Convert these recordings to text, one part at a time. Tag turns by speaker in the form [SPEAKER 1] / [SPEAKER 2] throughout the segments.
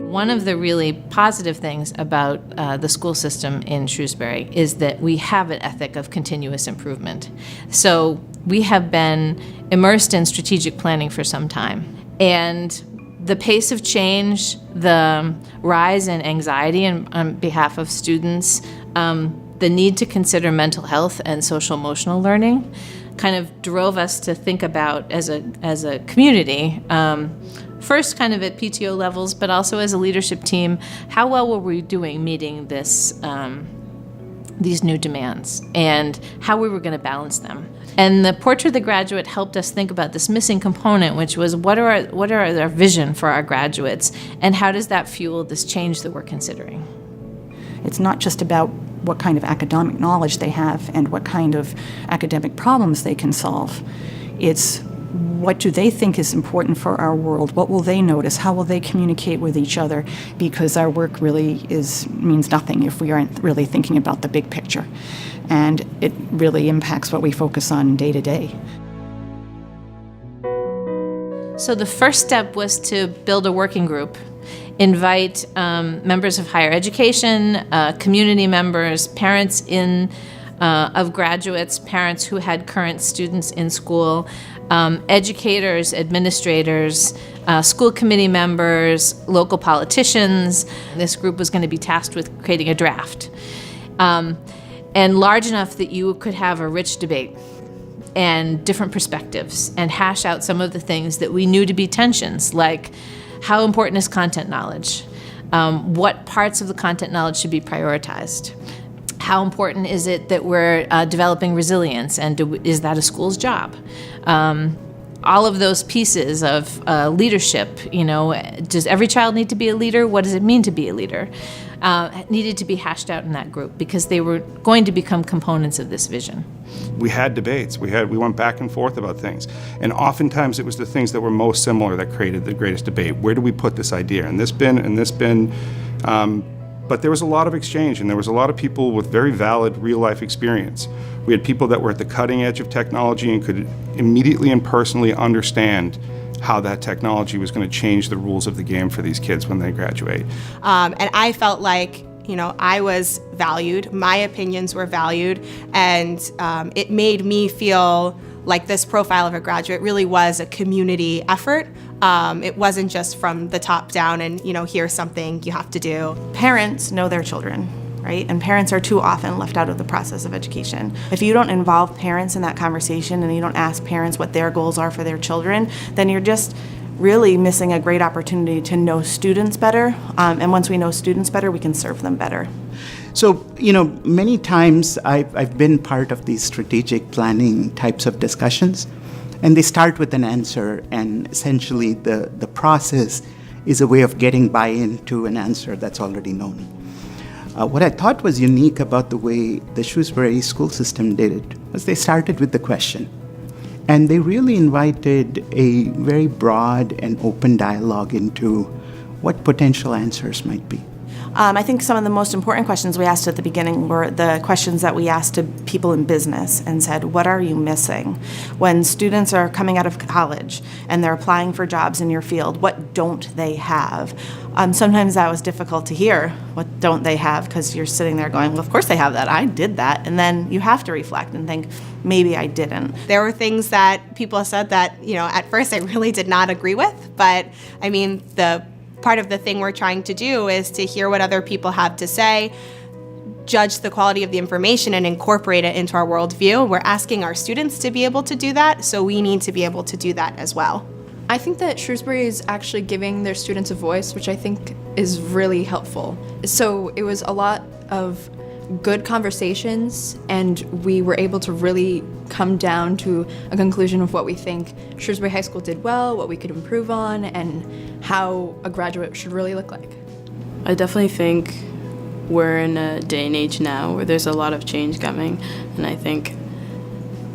[SPEAKER 1] One of the really positive things about the school system in Shrewsbury is that we have an ethic of continuous improvement. So we have been immersed in strategic planning for some time. And the pace of change, the rise in anxiety on behalf of students, the need to consider mental health and social emotional learning kind of drove us to think about as a community, first kind of at PTO levels, but also as a leadership team, how well were we doing meeting these new demands and how we were going to balance them. And the Portrait of the Graduate helped us think about this missing component, which was what are our vision for our graduates, and how does that fuel this change that we're considering?
[SPEAKER 2] It's not just about what kind of academic knowledge they have and what kind of academic problems they can solve. It's what do they think is important for our world? What will they notice? How will they communicate with each other? Because our work really means nothing if we aren't really thinking about the big picture. And it really impacts what we focus on day to day.
[SPEAKER 1] So the first step was to build a working group, invite members of higher education, community members, parents of graduates, parents who had current students in school, educators, administrators, school committee members, local politicians. This group was going to be tasked with creating a draft, and large enough that you could have a rich debate and different perspectives and hash out some of the things that we knew to be tensions, like how important is content knowledge? What parts of the content knowledge should be prioritized? How important is it that we're developing resilience, and is that a school's job? All of those pieces of leadership, does every child need to be a leader? What does it mean to be a leader? Needed to be hashed out in that group because they were going to become components of this vision.
[SPEAKER 3] We had debates. We went back and forth about things. And oftentimes it was the things that were most similar that created the greatest debate. Where do we put this idea? In this bin, in this bin. But there was a lot of exchange, and there was a lot of people with very valid real-life experience. We had people that were at the cutting edge of technology and could immediately and personally understand how that technology was going to change the rules of the game for these kids when they graduate.
[SPEAKER 4] And I felt like, I was valued, my opinions were valued, and it made me feel like this profile of a graduate really was a community effort. It wasn't just from the top down and, here's something you have to do.
[SPEAKER 5] Parents know their children, right? And parents are too often left out of the process of education. If you don't involve parents in that conversation and you don't ask parents what their goals are for their children, then you're just really missing a great opportunity to know students better. And once we know students better, we can serve them better.
[SPEAKER 6] So, many times I've been part of these strategic planning types of discussions, and they start with an answer, and essentially the process is a way of getting buy-in to an answer that's already known. What I thought was unique about the way the Shrewsbury school system did it was they started with the question, and they really invited a very broad and open dialogue into what potential answers might be.
[SPEAKER 5] I think some of the most important questions we asked at the beginning were the questions that we asked to people in business and said, what are you missing? When students are coming out of college and they're applying for jobs in your field, what don't they have? Sometimes that was difficult to hear. What don't they have? Because you're sitting there going, well, of course they have that. I did that. And then you have to reflect and think, maybe I didn't.
[SPEAKER 4] There were things that people said that, at first I really did not agree with. But, the part of the thing we're trying to do is to hear what other people have to say, judge the quality of the information, and incorporate it into our worldview. We're asking our students to be able to do that, so we need to be able to do that as well.
[SPEAKER 7] I think that Shrewsbury is actually giving their students a voice, which I think is really helpful. So it was a lot of good conversations, and we were able to really come down to a conclusion of what we think Shrewsbury High School did well, what we could improve on, and how a graduate should really look like.
[SPEAKER 8] I definitely think we're in a day and age now where there's a lot of change coming, and I think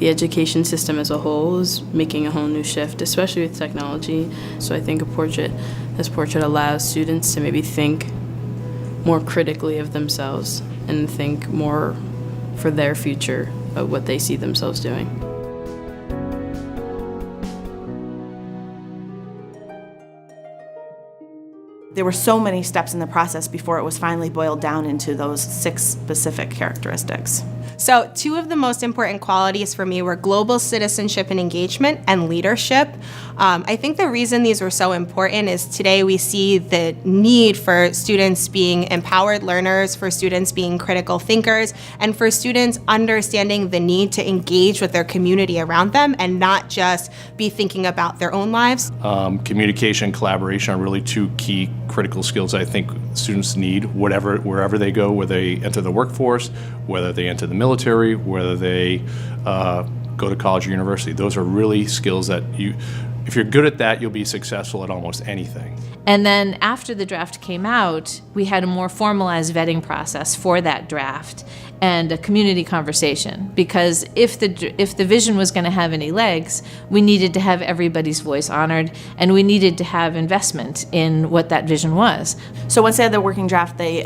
[SPEAKER 8] the education system as a whole is making a whole new shift, especially with technology. So I think this portrait allows students to maybe think more critically of themselves and think more for their future of what they see themselves doing.
[SPEAKER 5] There were so many steps in the process before it was finally boiled down into those 6 specific characteristics.
[SPEAKER 4] So 2 of the most important qualities for me were global citizenship and engagement and leadership. I think the reason these were so important is today we see the need for students being empowered learners, for students being critical thinkers, and for students understanding the need to engage with their community around them and not just be thinking about their own lives.
[SPEAKER 9] Communication, collaboration are really 2 key critical skills I think students need wherever they go, whether they enter the workforce, whether they enter the military, whether they go to college or university. Those are really skills that if you're good at that, you'll be successful at almost anything.
[SPEAKER 1] And then after the draft came out, we had a more formalized vetting process for that draft and a community conversation, because if the vision was going to have any legs, we needed to have everybody's voice honored, and we needed to have investment in what that vision was.
[SPEAKER 5] So once they had the working draft, they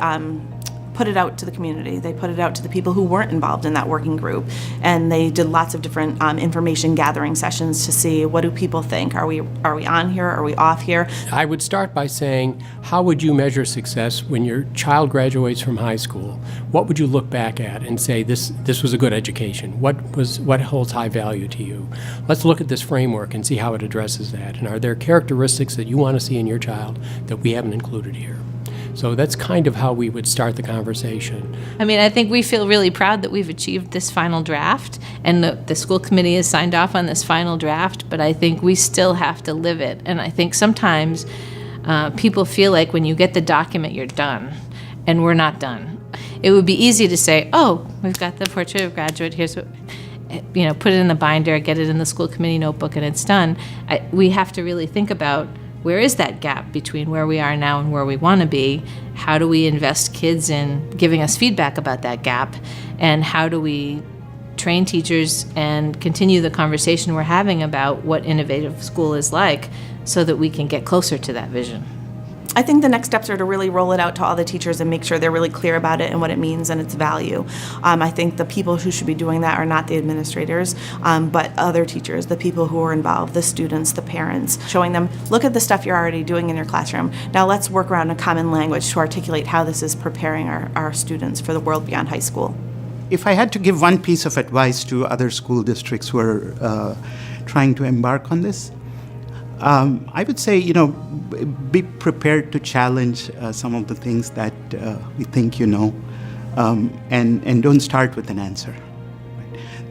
[SPEAKER 5] put it out to the community. They put it out to the people who weren't involved in that working group, and they did lots of different information gathering sessions to see, what do people think? Are we on here? Are we off here?
[SPEAKER 10] I would start by saying, how would you measure success when your child graduates from high school? What would you look back at and say, this was a good education? What holds high value to you? Let's look at this framework and see how it addresses that. And are there characteristics that you want to see in your child that we haven't included here? So that's kind of how we would start the conversation.
[SPEAKER 1] I mean, I think we feel really proud that we've achieved this final draft, and the school committee has signed off on this final draft, but I think we still have to live it. And I think sometimes people feel like when you get the document, you're done, and we're not done. It would be easy to say, oh, we've got the portrait of graduate, here's what, put it in the binder, get it in the school committee notebook, and it's done. We have to really think about, where is that gap between where we are now and where we want to be? How do we invest kids in giving us feedback about that gap? And how do we train teachers and continue the conversation we're having about what innovative school is like so that we can get closer to that vision?
[SPEAKER 5] I think the next steps are to really roll it out to all the teachers and make sure they're really clear about it and what it means and its value. I think the people who should be doing that are not the administrators, but other teachers, the people who are involved, the students, the parents, showing them, look at the stuff you're already doing in your classroom. Now let's work around a common language to articulate how this is preparing our students for the world beyond high school.
[SPEAKER 6] If I had to give one piece of advice to other school districts who are trying to embark on this, I would say, be prepared to challenge some of the things that we think you know, and don't start with an answer.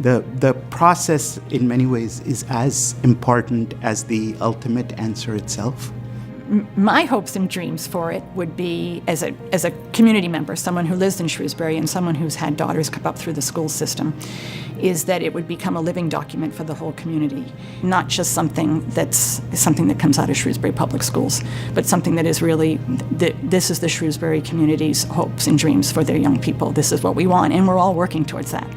[SPEAKER 6] The process, in many ways, is as important as the ultimate answer itself.
[SPEAKER 2] My hopes and dreams for it would be, as a community member, someone who lives in Shrewsbury and someone who's had daughters come up through the school system, is that it would become a living document for the whole community, not just something that comes out of Shrewsbury Public Schools, but something that is really, this is the Shrewsbury community's hopes and dreams for their young people. This is what we want, and we're all working towards that.